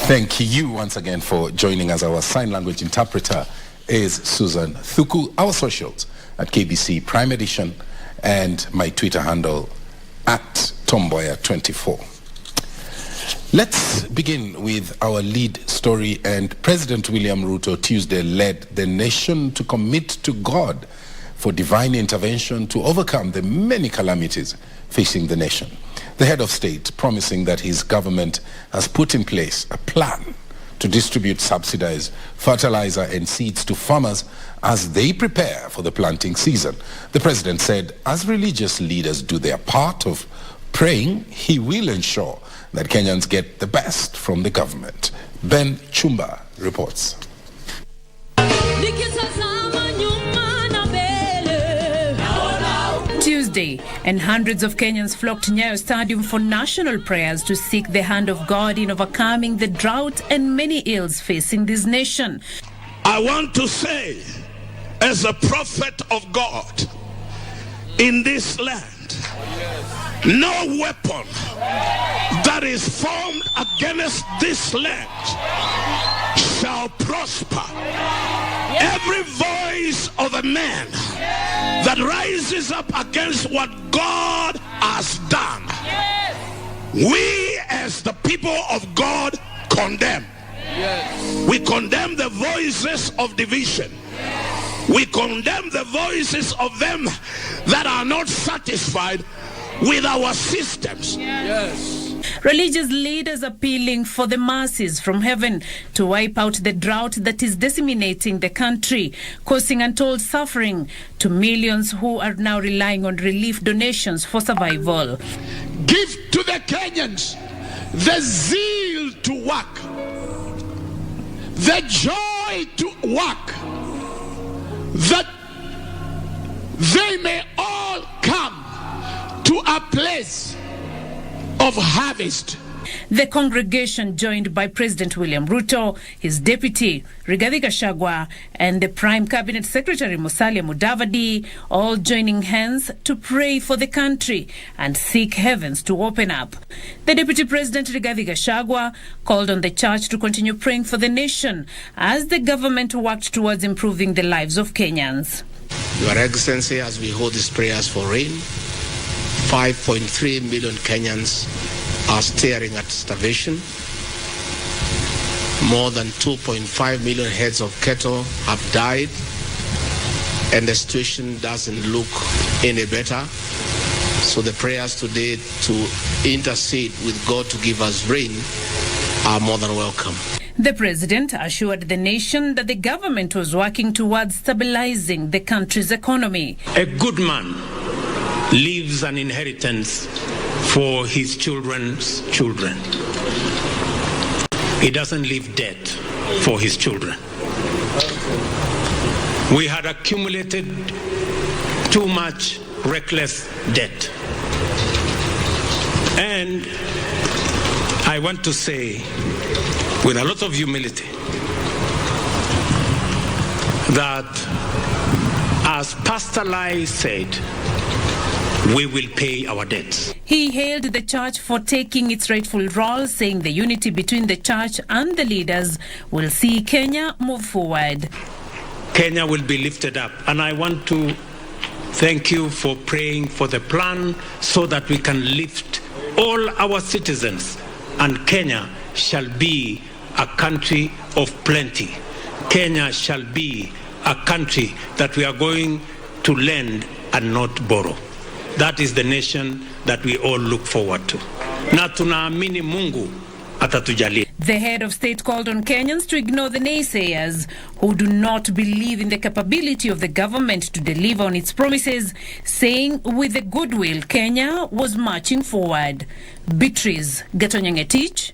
Thank you once again for joining us. Our sign language interpreter is Susan Thuku. Our socials at KBC Prime Edition and my Twitter handle at Tomboya24. Let's begin with our lead story. And President William Ruto Tuesday led the nation to commit to God for divine intervention to overcome the many calamities facing the nation. The head of state promising that his government has put in place a plan to distribute subsidized fertilizer and seeds to farmers as they prepare for the planting season. The president said as religious leaders do their part of praying, he will ensure that Kenyans get the best from the government. Ben Chumba reports. Tuesday, and hundreds of Kenyans flocked to Nyayo Stadium for national prayers to seek the hand of God in overcoming the drought and many ills facing this nation. I want to say, as a prophet of God in this land, no weapon that is formed against this land shall prosper. Every voice of a man that rises up against what God has done, we as the people of God condemn. We condemn the voices of division. We condemn the voices of them that are not satisfied with our systems. Religious leaders appealing for the masses from heaven to wipe out the drought that is decimating the country, causing untold suffering to millions who are now relying on relief donations for survival. Give to the Kenyans the zeal to work, the joy to work, that they may all come to a place of harvest. The congregation, joined by President William Ruto, his deputy Rigathi Gachagua, and the Prime Cabinet Secretary Musalia Mudavadi, all joining hands to pray for the country and seek heavens to open up. The Deputy President Rigathi Gachagua called on the church to continue praying for the nation as the government worked towards improving the lives of Kenyans. Your Excellency, as we hold these prayers for rain, 5.3 million Kenyans are staring at starvation. More than 2.5 million heads of cattle have died, and the situation doesn't look any better. So the prayers today to intercede with God to give us rain are more than welcome. The president assured the nation that the government was working towards stabilizing the country's economy. A good man leaves an inheritance for his children's children. He doesn't leave debt for his children. We had accumulated too much reckless debt. And I want to say, with a lot of humility, that as Pastor Lai said, we will pay our debts. He hailed the church for taking its rightful role, saying the unity between the church and the leaders will see Kenya move forward. Kenya will be lifted up, and I want to thank you for praying for the plan so that we can lift all our citizens, and Kenya shall be a country of plenty. Kenya shall be a country that we are going to lend and not borrow. That is the nation that we all look forward to. Na tunaamini Mungu atatujalia. The head of state called on Kenyans to ignore the naysayers who do not believe in the capability of the government to deliver on its promises, saying with the goodwill, Kenya was marching forward. Beatrice Gatonyangetich,